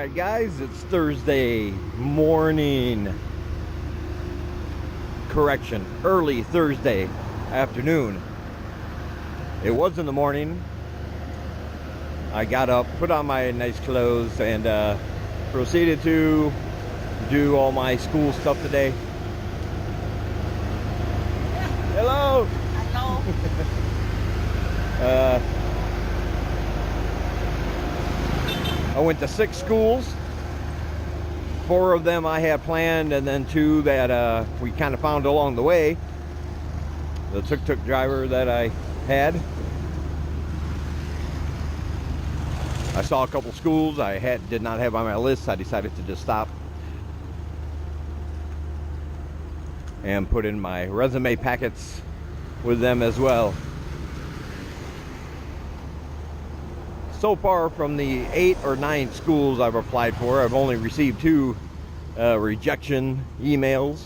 Alright guys, it's Thursday morning. Correction, early Thursday afternoon. It was in the morning. I got up, put on my nice clothes, and proceeded to do all my school stuff today. Hello! Hello. I went to 6 schools. 4 of them I had planned, and then 2 that we kind of found along the way. The tuk-tuk driver that I had. I saw a couple schools I did not have on my list. I decided to just stop and put in my resume packets with them as well. So far, from the 8 or 9 schools I've applied for, I've only received 2 rejection emails.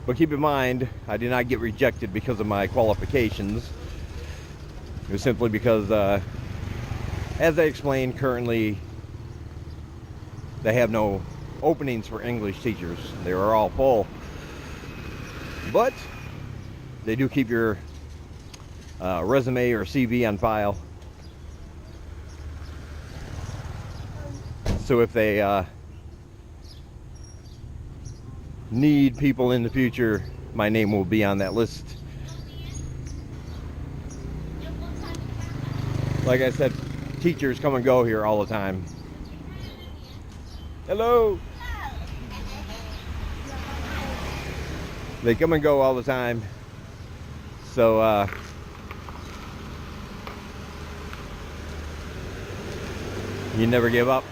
But keep in mind, I did not get rejected because of my qualifications. It was simply because, as I explained, currently they have no openings for English teachers. They are all full. But they do keep your resume or CV on file. So if they need people in the future, my name will be on that list. Like I said, teachers come and go here all the time. Hello! They come and go all the time. So, you never give up.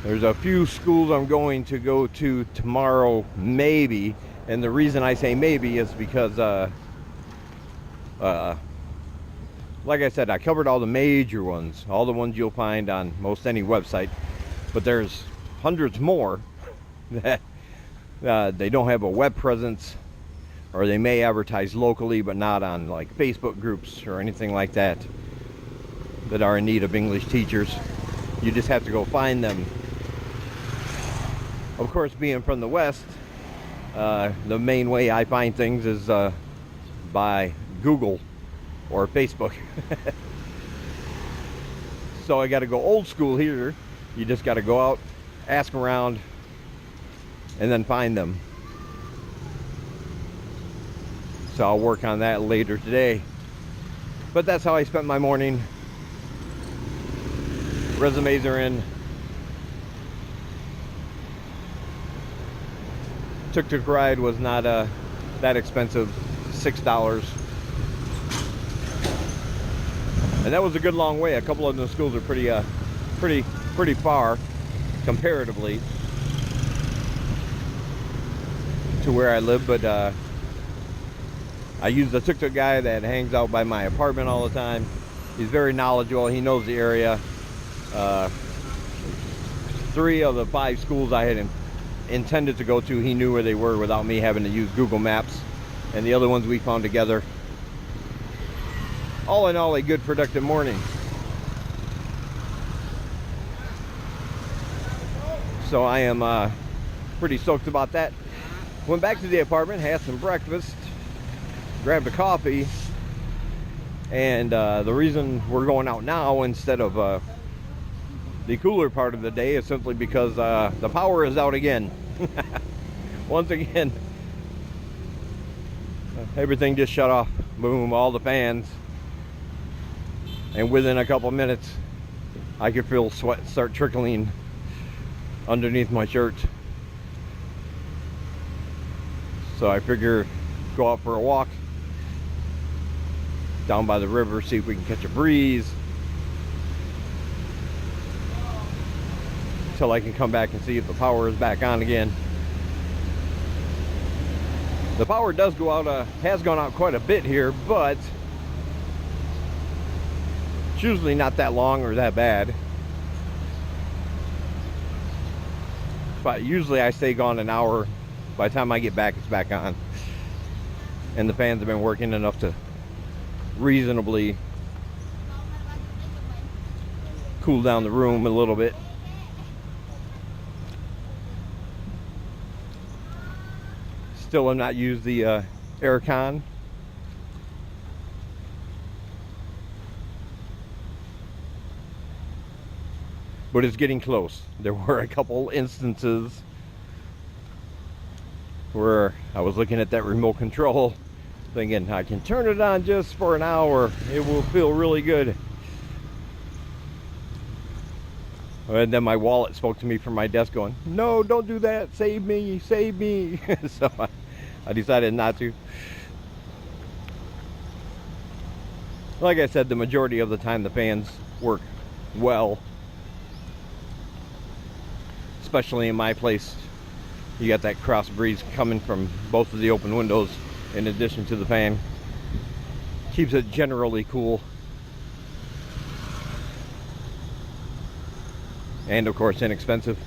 There's a few schools I'm going to go to tomorrow, maybe. And the reason I say maybe is because, like I said, I covered all the major ones, all the ones you'll find on most any website. But there's hundreds more that they don't have a web presence, or they may advertise locally, but not on like Facebook groups or anything like that, that are in need of English teachers. You just have to go find them. Of course, being from the West, the main way I find things is by Google or Facebook. So I got to go old school here. You just got to go out, ask around, and then find them. So I'll work on that later today. But that's how I spent my morning. Resumes are in. Tuk-tuk ride was not that expensive, $6. And that was a good long way. A couple of the schools are pretty far comparatively to where I live, but I use the tuk-tuk guy that hangs out by my apartment all the time. He's very knowledgeable. He knows the area. 3 of the 5 schools I had intended to go to, he knew where they were without me having to use Google Maps. And the other ones we found together. All in all, a good productive morning. So I am pretty stoked about that. Went back to the apartment, had some breakfast, grabbed a coffee, and the reason we're going out now instead of the cooler part of the day is simply because the power is out again. Once again, everything just shut off. Boom, all the fans. And within a couple minutes, I could feel sweat start trickling underneath my shirt. So I figure go out for a walk down by the river, see if we can catch a breeze, till I can come back and see if the power is back on again. The power does go out, has gone out quite a bit here, but it's usually not that long or that bad. But usually I stay gone an hour. By the time I get back, it's back on. And the fans have been working enough to reasonably cool down the room a little bit. Still have not used the air con. But it's getting close. There were a couple instances where I was looking at that remote control thinking I can turn it on just for an hour. It will feel really good. And then my wallet spoke to me from my desk going, no, don't do that. Save me, save me. So I decided not to. Like I said, the majority of the time the fans work well. Especially in my place. You got that cross breeze coming from both of the open windows in addition to the fan. Keeps it generally cool. And of course inexpensive.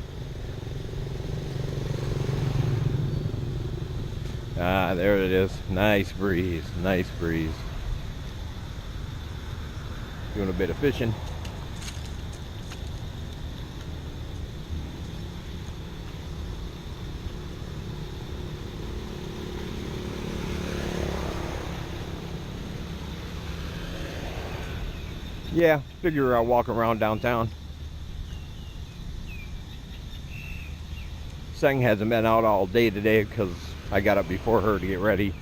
Ah, there it is. Nice breeze, nice breeze. Doing a bit of fishing. Yeah, figure I'll walk around downtown. Seng hasn't been out all day today because I got up before her to get ready.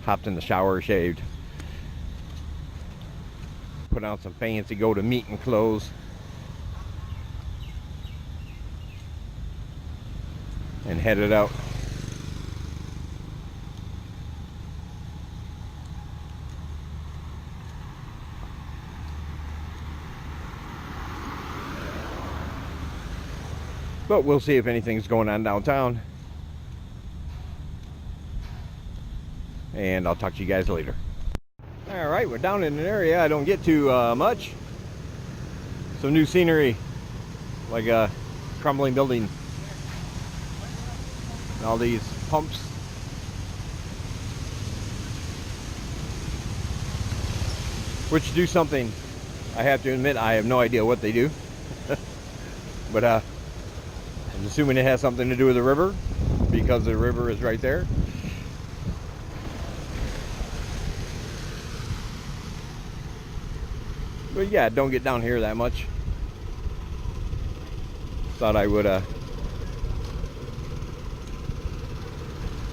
Hopped in the shower, shaved. Put on some fancy go-to-meeting clothes. And headed out. But we'll see if anything's going on downtown. And I'll talk to you guys later. Alright, we're down in an area I don't get to much. Some new scenery. Like a crumbling building. And all these pumps. Which do something. I have to admit, I have no idea what they do. But I'm assuming it has something to do with the river, because the river is right there. But yeah, don't get down here that much. Thought I would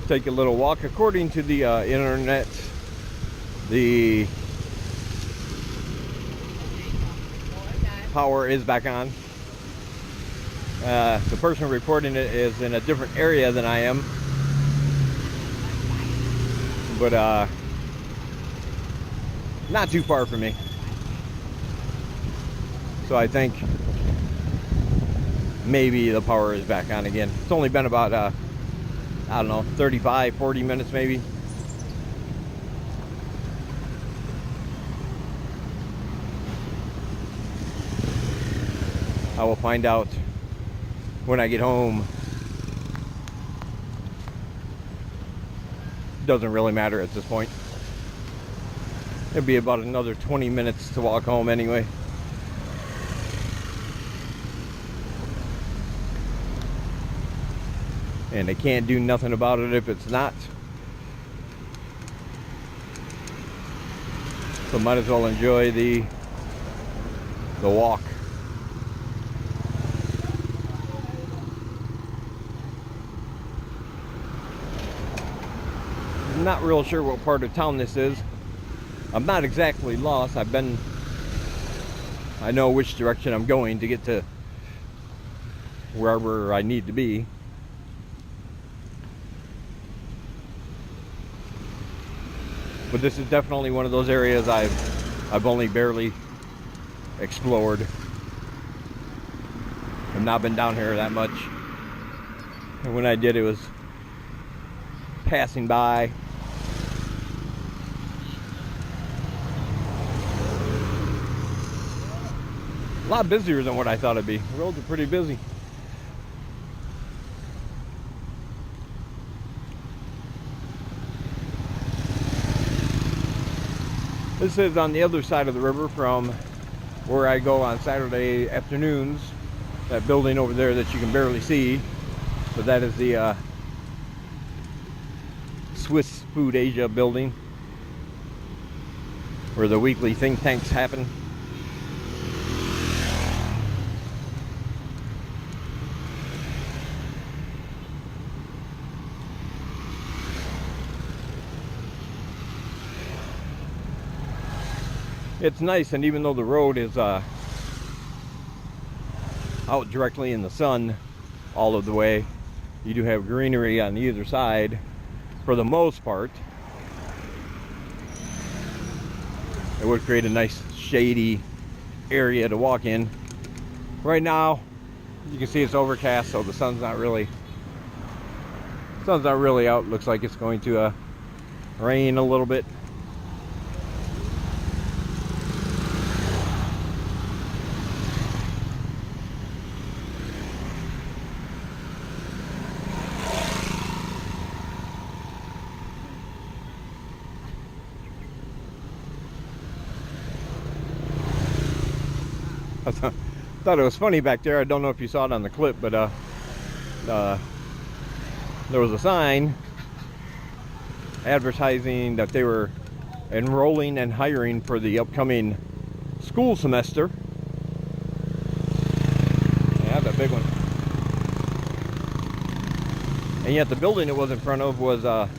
take a little walk. According to the internet, the power is back on. The person reporting it is in a different area than I am, but not too far from me. So I think maybe the power is back on again. It's only been about I don't know, 35, 40 minutes maybe. I will find out when I get home. Doesn't really matter at this point. It'll be about another 20 minutes to walk home anyway. And I can't do nothing about it if it's not. So might as well enjoy the walk. I'm not real sure what part of town this is. I'm not exactly lost. I know which direction I'm going to get to wherever I need to be. But this is definitely one of those areas I've only barely explored. I've not been down here that much. And when I did, it was passing by. A lot busier than what I thought it'd be. The roads are pretty busy. This is on the other side of the river from where I go on Saturday afternoons. That building over there that you can barely see, but that is the Swiss Food Asia building, where the weekly think tanks happen. It's nice, and even though the road is out directly in the sun all of the way, you do have greenery on either side for the most part. It would create a nice shady area to walk in. Right now, you can see it's overcast, so the sun's not really out. Looks like it's going to rain a little bit. I thought it was funny back there. I don't know if you saw it on the clip, but there was a sign advertising that they were enrolling and hiring for the upcoming school semester. Yeah, that big one. And yet the building it was in front of was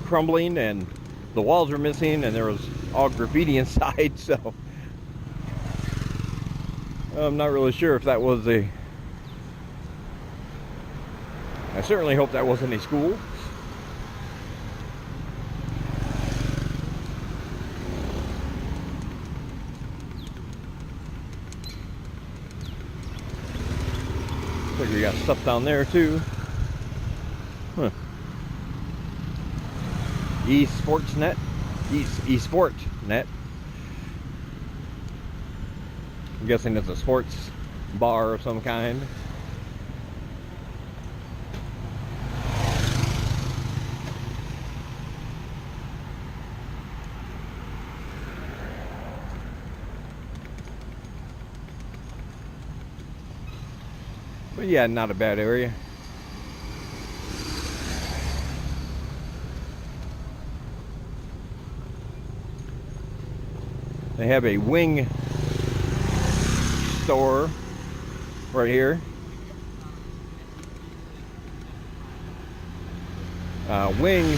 crumbling, and the walls were missing, and there was all graffiti inside, so I'm not really sure if that was I certainly hope that wasn't a school. Looks like we got stuff down there too. Huh. Esportsnet. Esportnet. I'm guessing it's a sports bar of some kind. But yeah, not a bad area. They have a wing store right here. Wing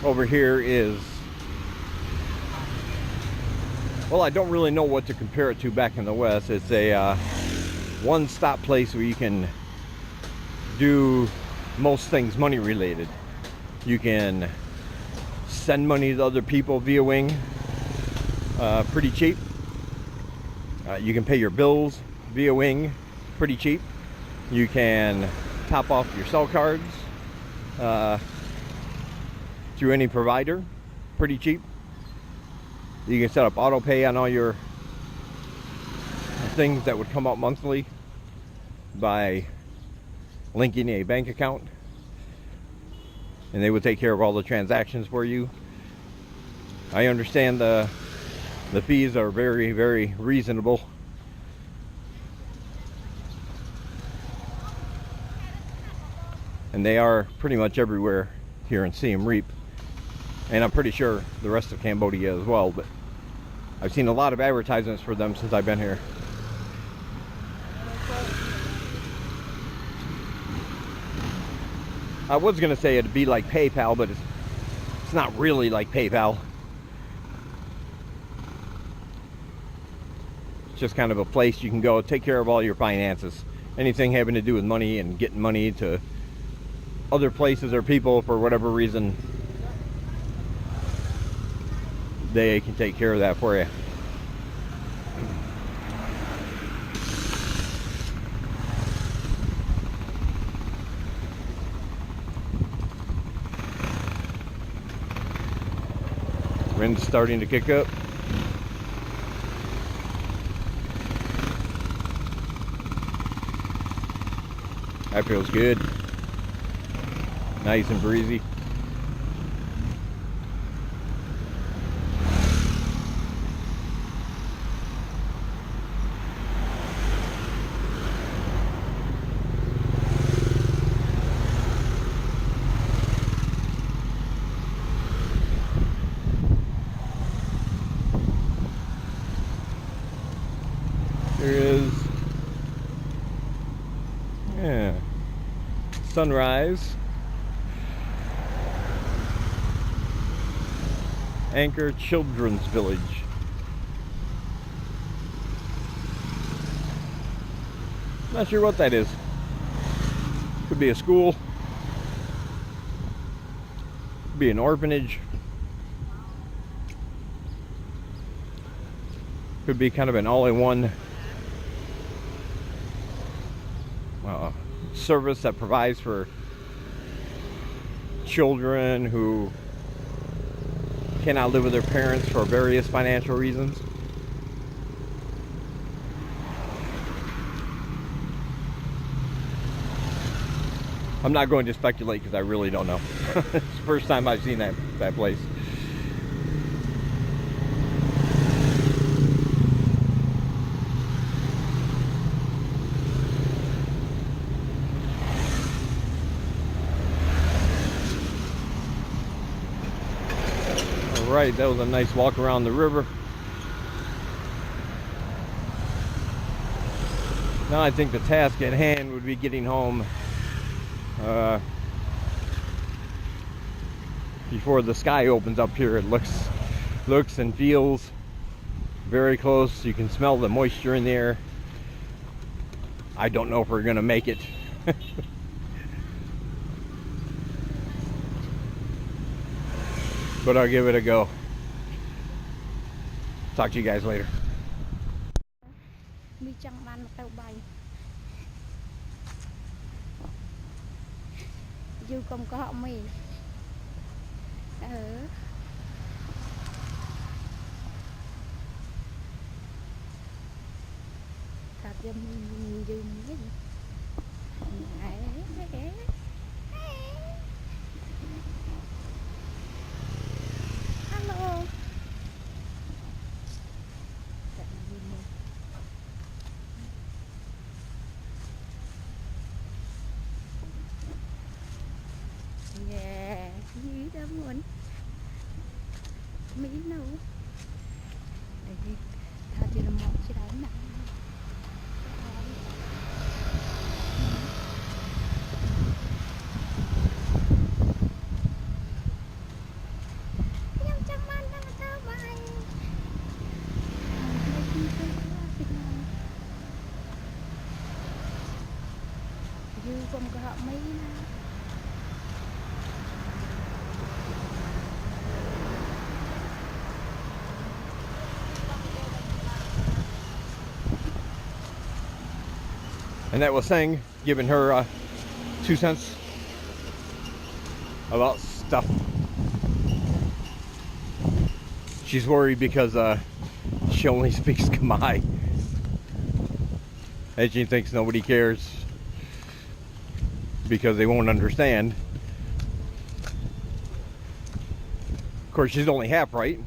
over here is, well, I don't really know what to compare it to back in the West. It's a one-stop place where you can do most things money related. You can send money to other people via Wing pretty cheap. You can pay your bills via Wing pretty cheap. You can top off your cell cards through any provider pretty cheap. You can set up auto pay on all your things that would come out monthly by linking a bank account, and they would take care of all the transactions for you. I understand the fees are very, very reasonable. And they are pretty much everywhere here in Siem Reap. And I'm pretty sure the rest of Cambodia as well, but I've seen a lot of advertisements for them since I've been here. I was gonna say it'd be like PayPal, but it's not really like PayPal. It's just kind of a place you can go take care of all your finances. Anything having to do with money and getting money to other places or people for whatever reason, they can take care of that for you. Wind's starting to kick up. That feels good. Nice and breezy. Sunrise. Anchor Children's Village. Not sure what that is. Could be a school. Could be an orphanage. Could be kind of an all-in-one service that provides for children who cannot live with their parents for various financial reasons. I'm not going to speculate because I really don't know. It's the first time I've seen that place. Alright, that was a nice walk around the river. Now I think the task at hand would be getting home before the sky opens up here. It looks and feels very close. You can smell the moisture in the air. I don't know if we're gonna make it. But I'll give it a go. Talk to you guys later. Dư không có họ mì. Thật dư dư cái gì? Hello. Yeah, gì đó muốn Mỹ nấu đây ta chỉ là một cái đánh nặng nhưng chẳng man đang sao vậy dư không có họ Mỹ nào. And that was saying, giving her 2 cents about stuff. She's worried because she only speaks Khmer, and she thinks nobody cares because they won't understand. Of course, she's only half right.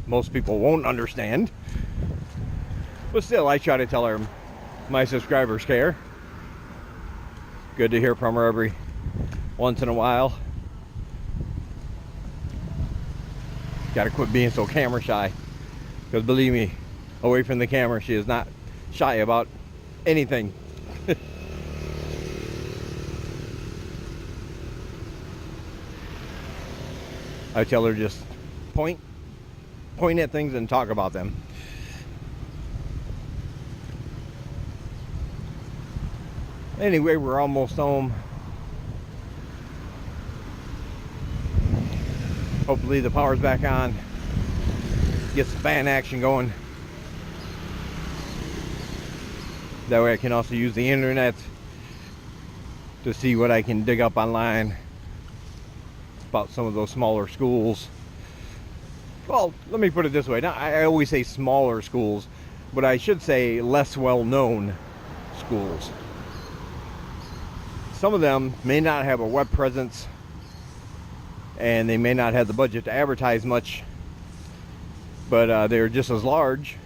Most people won't understand, but still, I try to tell her my subscribers care. Good to hear from her every once in a while. Gotta quit being so camera shy, because believe me, away from the camera she is not shy about anything. I tell her just point at things and talk about them. Anyway, we're almost home. Hopefully the power's back on. Get some fan action going. That way I can also use the internet to see what I can dig up online about some of those smaller schools. Well, let me put it this way. Now, I always say smaller schools, but I should say less well-known schools. Some of them may not have a web presence, and they may not have the budget to advertise much, but they're just as large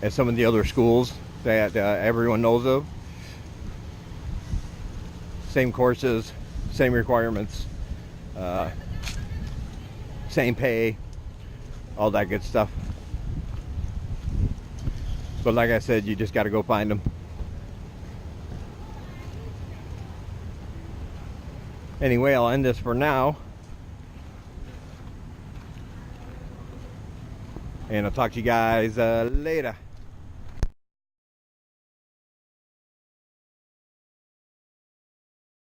as some of the other schools that everyone knows of. Same courses, same requirements, same pay, all that good stuff. But like I said, you just got to go find them. Anyway, I'll end this for now. And I'll talk to you guys later.